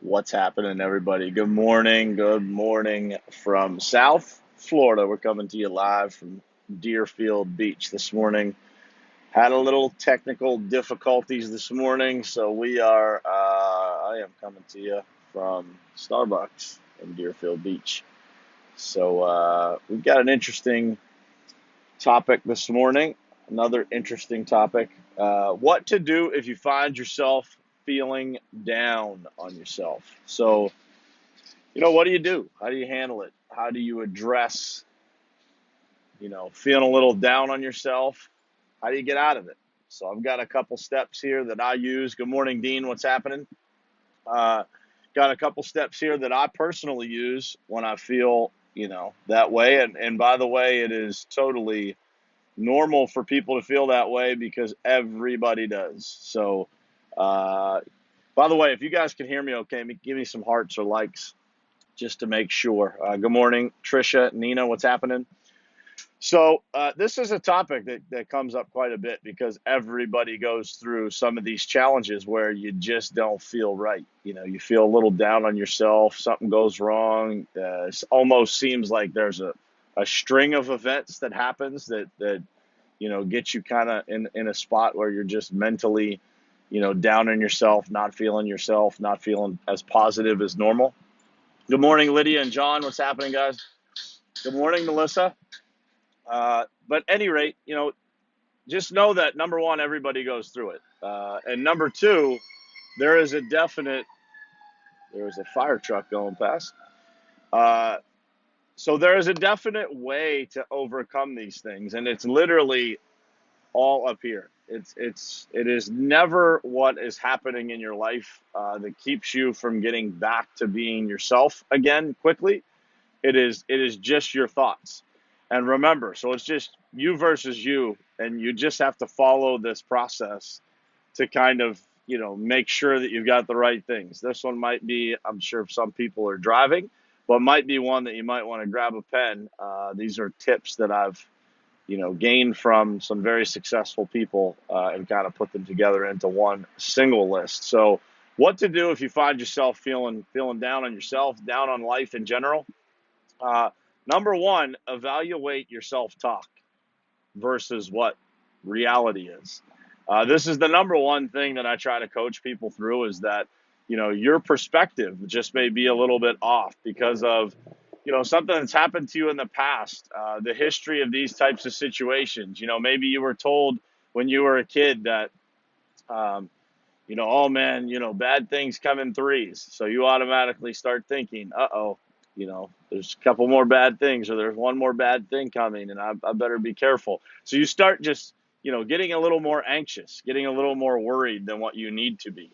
What's happening, everybody? Good morning. Good morning from South Florida. We're coming to you live from Deerfield Beach this morning. Had a little technical difficulties this morning, so I am coming to you from Starbucks in Deerfield Beach. So we've got an interesting topic this morning, another interesting topic. What to do if you find yourself feeling down on yourself. So, what do you do? How do you handle it? How do you address, feeling a little down on yourself? How do you get out of it? So I've got a couple steps here that I use. Good morning, Dean. What's happening? Uh, got a couple steps here that I personally use when I feel, that way. And by the way, it is totally normal for people to feel that way because everybody does. So, uh, by the way, if you guys can hear me okay, give me some hearts or likes just to make sure. Good morning, Trisha, Nina, what's happening? So this is a topic that comes up quite a bit because everybody goes through some of these challenges where you just don't feel right. You feel a little down on yourself, something goes wrong. It almost seems like there's a string of events that happens that get you kind of in a spot where you're just mentally, down on yourself, not feeling as positive as normal. Good morning, Lydia and John. What's happening, guys? Good morning, Melissa. But at any rate, just know that number one, everybody goes through it. And number two, there is a definite, there is a fire truck going past. Uh, so there is a definite way to overcome these things. And it's literally all up here. It is never what is happening in your life that keeps you from getting back to being yourself again quickly. It is just your thoughts. And remember, so it's just you versus you, and you just have to follow this process to kind of, make sure that you've got the right things. This one might be, I'm sure some people are driving, but might be one that you might want to grab a pen. These are tips that I've, gained from some very successful people and kind of put them together into one single list. So what to do if you find yourself feeling down on yourself, down on life in general. Uh, Number one, evaluate your self-talk versus what reality is. This is the number one thing that I try to coach people through is that, your perspective just may be a little bit off because of, something that's happened to you in the past, the history of these types of situations. Maybe you were told when you were a kid that, oh man, bad things come in threes. So you automatically start thinking, uh-oh, there's a couple more bad things or there's one more bad thing coming and I better be careful. So you start just, getting a little more anxious, getting a little more worried than what you need to be.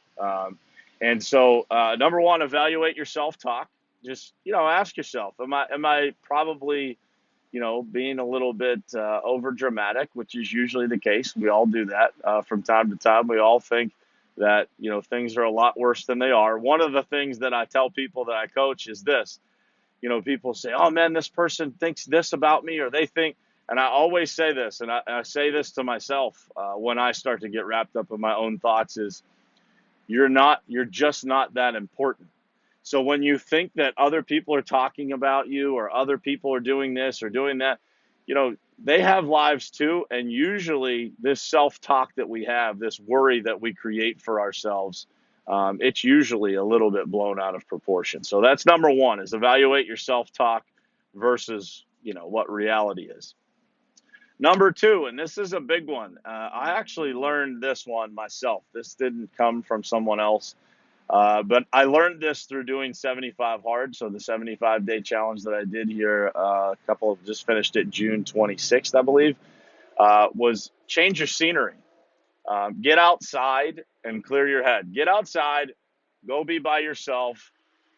And so, number one, evaluate your self-talk. Just, ask yourself, am I probably, being a little bit over dramatic, which is usually the case. We all do that from time to time. We all think that, things are a lot worse than they are. One of the things that I tell people that I coach is this. People say, oh man, this person thinks this about me, or they think, and I always say this, and I say this to myself when I start to get wrapped up in my own thoughts is you're just not that important. So when you think that other people are talking about you or other people are doing this or doing that, they have lives too. And usually this self-talk that we have, this worry that we create for ourselves, it's usually a little bit blown out of proportion. So that's number one is evaluate your self-talk versus, what reality is. Number two, and this is a big one. I actually learned this one myself. This didn't come from someone else. But I learned this through doing 75 hard. So the 75-day challenge that I did here, just finished it June 26th, I believe, was change your scenery. Get outside and clear your head. Get outside, go be by yourself,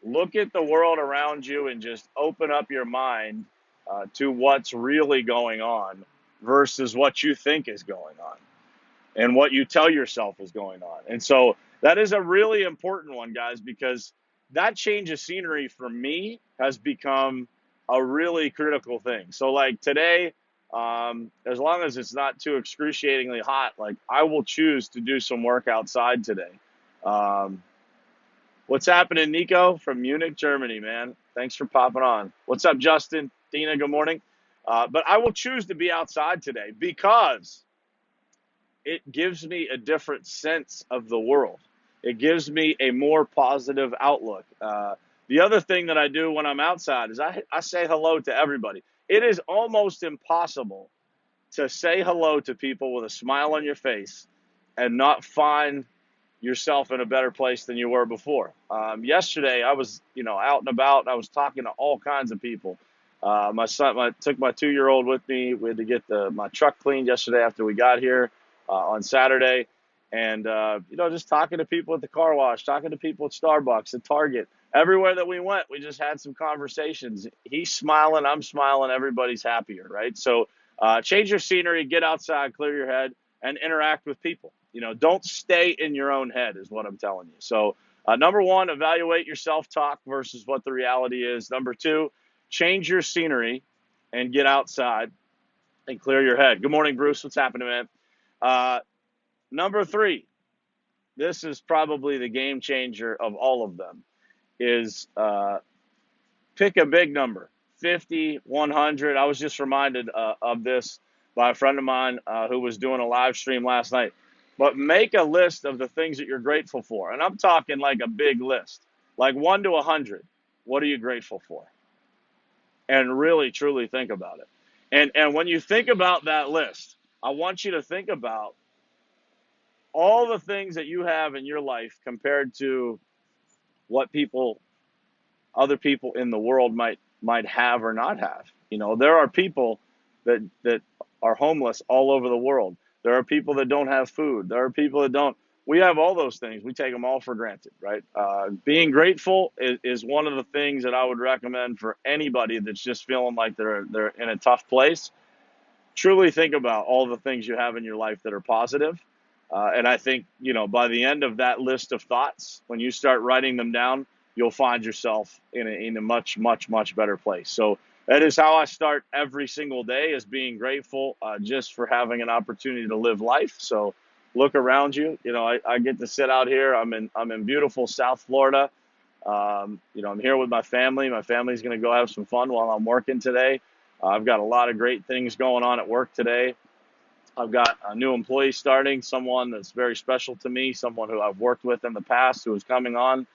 look at the world around you and just open up your mind to what's really going on versus what you think is going on and what you tell yourself is going on. And so that is a really important one, guys, because that change of scenery for me has become a really critical thing. So like today, as long as it's not too excruciatingly hot, like I will choose to do some work outside today. Um, What's happening, Nico from Munich, Germany, man? Thanks for popping on. What's up, Justin? Dina, good morning. But I will choose to be outside today because it gives me a different sense of the world. It gives me a more positive outlook. The other thing that I do when I'm outside is I say hello to everybody. It is almost impossible to say hello to people with a smile on your face and not find yourself in a better place than you were before. Yesterday, I was, out and about, and I was talking to all kinds of people. My son, took my 2-year-old with me. We had to get my truck cleaned yesterday after we got here on Saturday, and just talking to people at the car wash, talking to people at Starbucks, at Target, everywhere that we went, we just had some conversations. He's smiling, I'm smiling, everybody's happier, right? So change your scenery, get outside, clear your head, and interact with people. Don't stay in your own head is what I'm telling you. So number one, evaluate your self-talk versus what the reality is. Number two, change your scenery and get outside and clear your head. Good morning, Bruce. What's happening, man? Number three, this is probably the game changer of all of them, is pick a big number, 50, 100. I was just reminded of this by a friend of mine who was doing a live stream last night. But make a list of the things that you're grateful for. And I'm talking like a big list, like 1 to 100. What are you grateful for? And really, truly think about it. And when you think about that list, I want you to think about all the things that you have in your life compared to what other people in the world might have or not have. There are people that are homeless all over the world. There are people that don't have food. There are people that don't. We have all those things. We take them all for granted, right? Being grateful is one of the things that I would recommend for anybody that's just feeling like they're in a tough place. Truly think about all the things you have in your life that are positive. And I think, by the end of that list of thoughts, when you start writing them down, you'll find yourself in a much, much, much better place. So that is how I start every single day, is being grateful just for having an opportunity to live life. So look around you. I get to sit out here. I'm in beautiful South Florida. I'm here with my family. My family's going to go have some fun while I'm working today. I've got a lot of great things going on at work today. I've got a new employee starting, someone that's very special to me, someone who I've worked with in the past who is coming on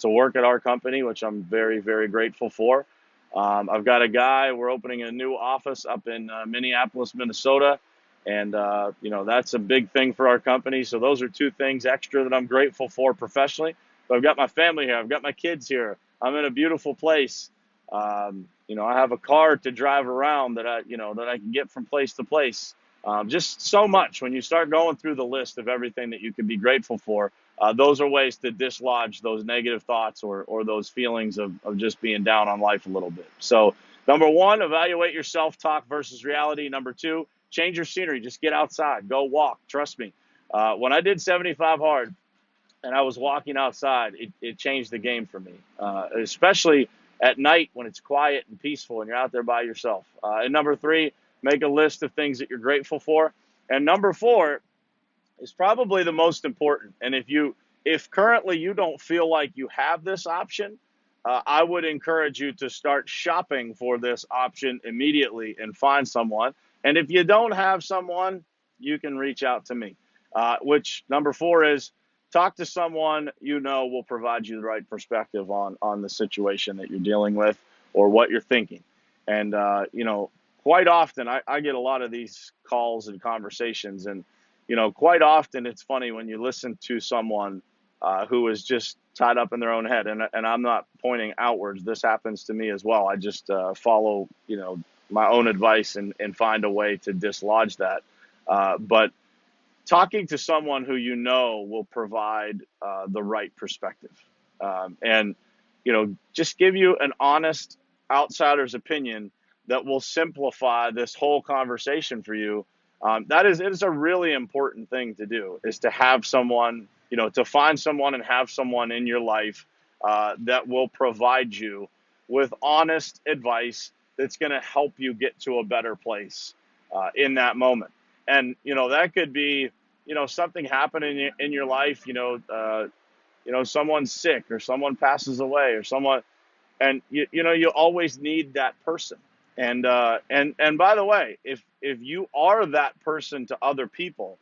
to work at our company, which I'm very, very grateful for. I've got a guy, we're opening a new office up in Minneapolis, Minnesota, and, that's a big thing for our company. So those are two things extra that I'm grateful for professionally. But I've got my family here. I've got my kids here. I'm in a beautiful place. I have a car to drive around that I can get from place to place. Just so much. When you start going through the list of everything that you can be grateful for, those are ways to dislodge those negative thoughts or those feelings of just being down on life a little bit. So number one, evaluate your self-talk versus reality. Number two, change your scenery. Just get outside. Go walk. Trust me. When I did 75 hard and I was walking outside, it changed the game for me, especially at night when it's quiet and peaceful and you're out there by yourself. And number three, make a list of things that you're grateful for. And number four is probably the most important. And if currently you don't feel like you have this option, I would encourage you to start shopping for this option immediately and find someone. And if you don't have someone, you can reach out to me. Which number four is, talk to someone will provide you the right perspective on the situation that you're dealing with or what you're thinking. And quite often I get a lot of these calls and conversations, and quite often it's funny when you listen to someone who is just tied up in their own head, and I'm not pointing outwards. This happens to me as well. I just follow my own advice and find a way to dislodge that. But talking to someone who will provide the right perspective, and just give you an honest outsider's opinion that will simplify this whole conversation for you. It is a really important thing to do, is to have someone, to find someone and have someone in your life that will provide you with honest advice that's going to help you get to a better place in that moment. And, that could be, something happening in your life, someone's sick or someone passes away or someone, and you always need that person. And by the way, if you are that person to other people,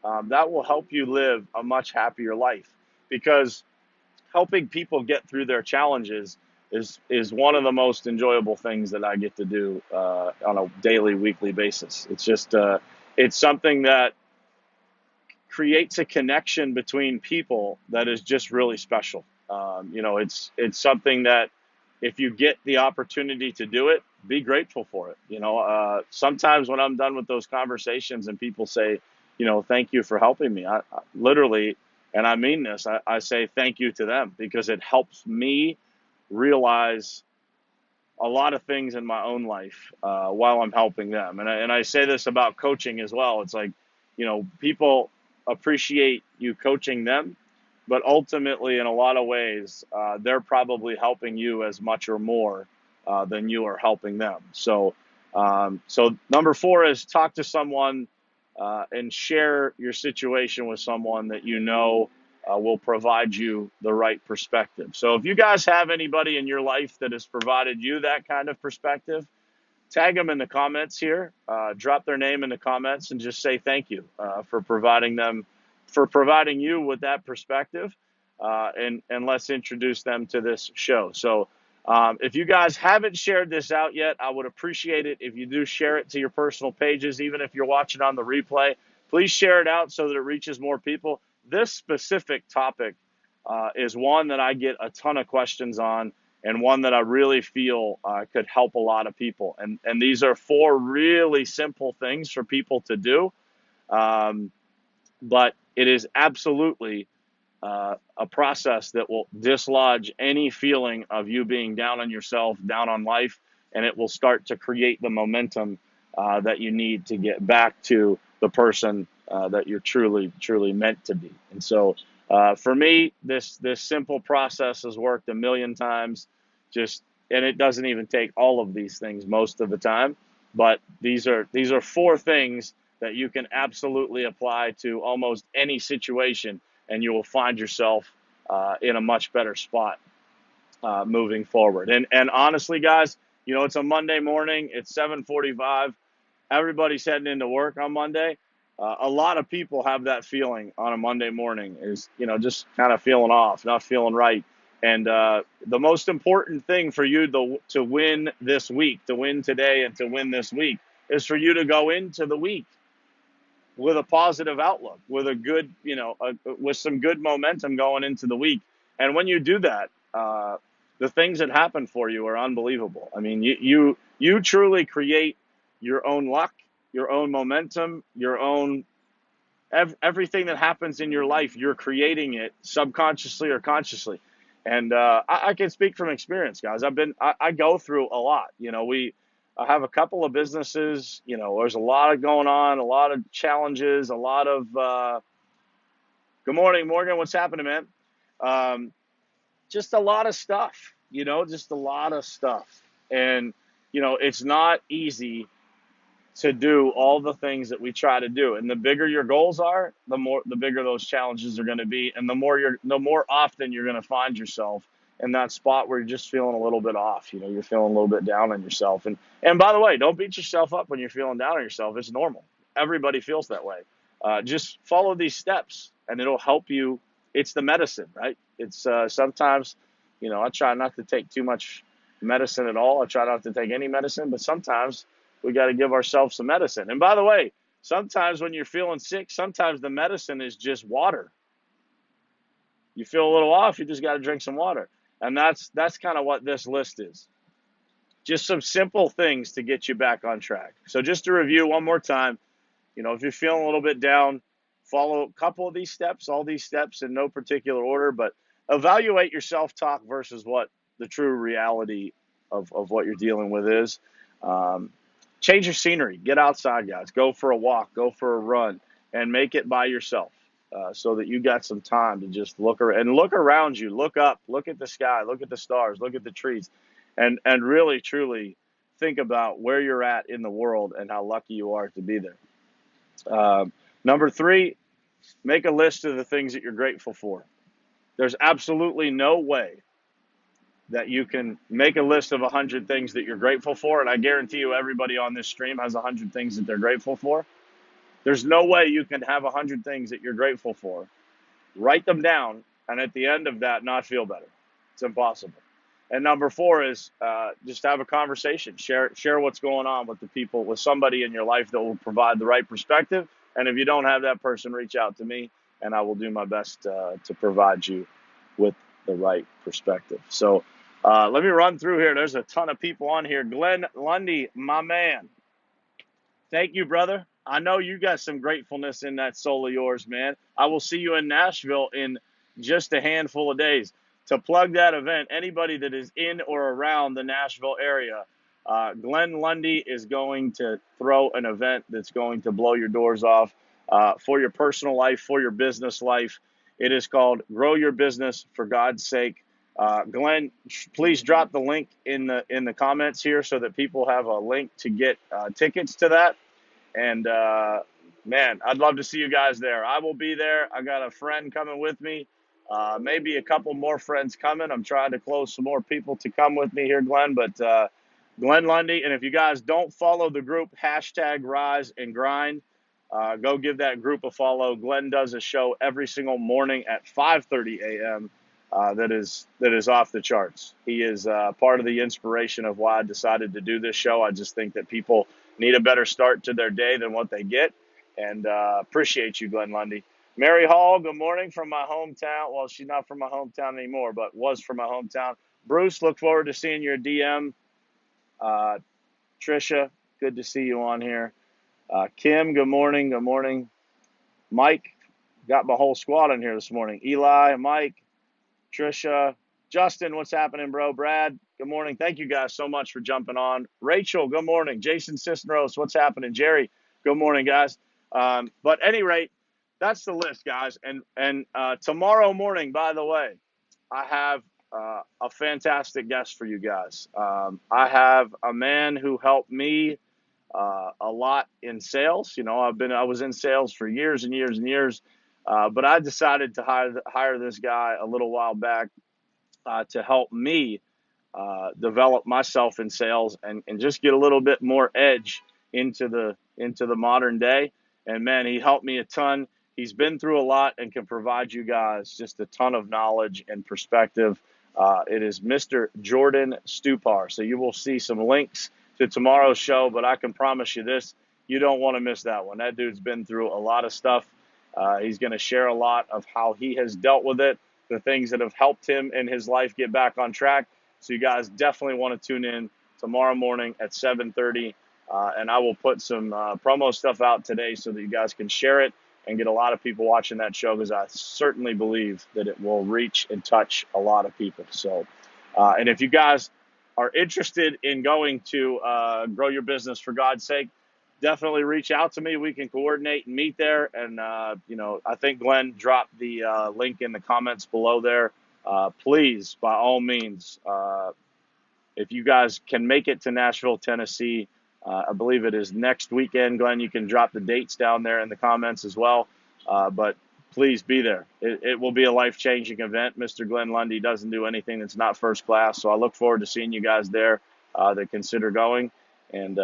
that will help you live a much happier life, because helping people get through their challenges is one of the most enjoyable things that I get to do on a daily, weekly basis. It's just it's something that creates a connection between people that is just really special. It's something that if you get the opportunity to do it, be grateful for it. Sometimes when I'm done with those conversations and people say, thank you for helping me, I literally, and I mean this, I say thank you to them, because it helps me realize a lot of things in my own life while I'm helping them. And I say this about coaching as well. It's like, people appreciate you coaching them, but ultimately, in a lot of ways, they're probably helping you as much or more than you are helping them. So number 4 is talk to someone and share your situation with someone that will provide you the right perspective. So if you guys have anybody in your life that has provided you that kind of perspective, tag them in the comments here. Drop their name in the comments and just say thank you for providing you with that perspective. And let's introduce them to this show. So if you guys haven't shared this out yet, I would appreciate it if you do share it to your personal pages. Even if you're watching on the replay, please share it out so that it reaches more people. This specific topic is one that I get a ton of questions on, and one that I really feel could help a lot of people. And these are 4 really simple things for people to do, but it is absolutely a process that will dislodge any feeling of you being down on yourself, down on life, and it will start to create the momentum that you need to get back to the person that you're truly, truly meant to be. And so for me, this simple process has worked a million times. And it doesn't even take all of these things most of the time, but these are 4 things that you can absolutely apply to almost any situation, and you will find yourself in a much better spot moving forward. And honestly, guys, it's a Monday morning. It's 7:45. Everybody's heading into work on Monday. A lot of people have that feeling on a Monday morning, is just kind of feeling off, not feeling right. And the most important thing for you to win this week, to win today and to win this week, is for you to go into the week with a positive outlook, with a good, with some good momentum going into the week. And when you do that, the things that happen for you are unbelievable. I mean, you truly create your own luck, your own momentum, your own everything that happens in your life. You're creating it subconsciously or consciously. And I can speak from experience, guys. I go through a lot. I have a couple of businesses. There's a lot of going on, a lot of challenges, a lot of. Good morning, Morgan. What's happening, man? Just a lot of stuff. Just a lot of stuff, and it's not easy to do all the things that we try to do. And the bigger your goals are, the bigger those challenges are going to be, and the more often you're going to find yourself in that spot where you're just feeling a little bit off. You're feeling a little bit down on yourself. And by the way, don't beat yourself up when you're feeling down on yourself. It's normal. Everybody feels that way. Just follow these steps, and it'll help you. It's the medicine, right? It's sometimes, I try not to take too much medicine at all. I try not to take any medicine, but sometimes we got to give ourselves some medicine. And by the way, sometimes when you're feeling sick, sometimes the medicine is just water. You feel a little off, you just got to drink some water. And that's kind of what this list is. Just some simple things to get you back on track. So just to review one more time, if you're feeling a little bit down, follow a couple of these steps, all these steps in no particular order, but evaluate your self-talk versus what the true reality of what you're dealing with is. Change your scenery. Get outside, guys. Go for a walk. Go for a run, and make it by yourself, so that you got some time to just look around you. Look up. Look at the sky. Look at the stars. Look at the trees, and really, truly think about where you're at in the world and how lucky you are to be there. Number 3, make a list of the things that you're grateful for. There's absolutely no way that you can make a list of 100 things that you're grateful for. And I guarantee you, everybody on this stream has 100 things that they're grateful for. There's no way you can have 100 things that you're grateful for, write them down, and at the end of that, not feel better. It's impossible. And number four is just have a conversation. Share what's going on with the people, with somebody in your life that will provide the right perspective. And if you don't have that person, reach out to me, and I will do my best to provide you with the right perspective. So let me run through here. There's a ton of people on here. Glenn Lundy, my man. Thank you, brother. I know you got some gratefulness in that soul of yours, man. I will see you in Nashville in just a handful of days. To plug that event, anybody that is in or around the Nashville area, Glenn Lundy is going to throw an event that's going to blow your doors off for your personal life, for your business life. It is called Grow Your Business for God's Sake. Glenn, please drop the link in the comments here so that people have a link to get tickets to that. And man, I'd love to see you guys there. I will be there. I got a friend coming with me, maybe a couple more friends coming. I'm trying to close some more people to come with me here, Glenn. But Glenn Lundy, and if you guys don't follow the group, hashtag Rise and Grind, go give that group a follow. Glenn does a show every single morning at 5:30 a.m. That is off the charts. He is part of the inspiration of why I decided to do this show. I just think that people need a better start to their day than what they get, and appreciate you, Glenn Lundy. Mary Hall, good morning from my hometown. Well, she's not from my hometown anymore, but was from my hometown. Bruce, look forward to seeing your DM. Trisha, good to see you on here. Kim, good morning. Good morning. Mike, got my whole squad in here this morning. Eli, Mike, Trisha, Justin, what's happening, bro? Brad, good morning. Thank you guys so much for jumping on. Rachel, good morning. Jason Cisneros, what's happening? Jerry, good morning, guys. But at any rate, that's the list, guys. And tomorrow morning, by the way, I have a fantastic guest for you guys. I have a man who helped me a lot in sales. You know, I was in sales for years and years and years, but I decided to hire this guy a little while back to help me develop myself in sales and just get a little bit more edge into the modern day. And man, he helped me a ton. He's been through a lot and can provide you guys just a ton of knowledge and perspective. It is Mr. Jordan Stupar. So you will see some links to tomorrow's show, but I can promise you this, you don't want to miss that one. That dude's been through a lot of stuff. He's going to share a lot of how he has dealt with it, the things that have helped him in his life get back on track. So you guys definitely want to tune in tomorrow morning at 7:30. And I will put some promo stuff out today so that you guys can share it and get a lot of people watching that show, because I certainly believe that it will reach and touch a lot of people. So, and if you guys are interested in going to Grow Your Business for God's Sake, definitely reach out to me. We can coordinate and meet there. And, you know, I think Glenn dropped the link in the comments below there. Please, by all means, if you guys can make it to Nashville, Tennessee, I believe it is next weekend. Glenn, you can drop the dates down there in the comments as well. But please be there. It will be a life-changing event. Mr. Glenn Lundy doesn't do anything that's not first class. So I look forward to seeing you guys there that consider going. And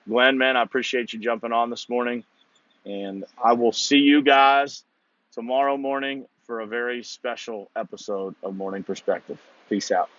Glenn, man, I appreciate you jumping on this morning. And I will see you guys tomorrow morning for a very special episode of Morning Perspective. Peace out.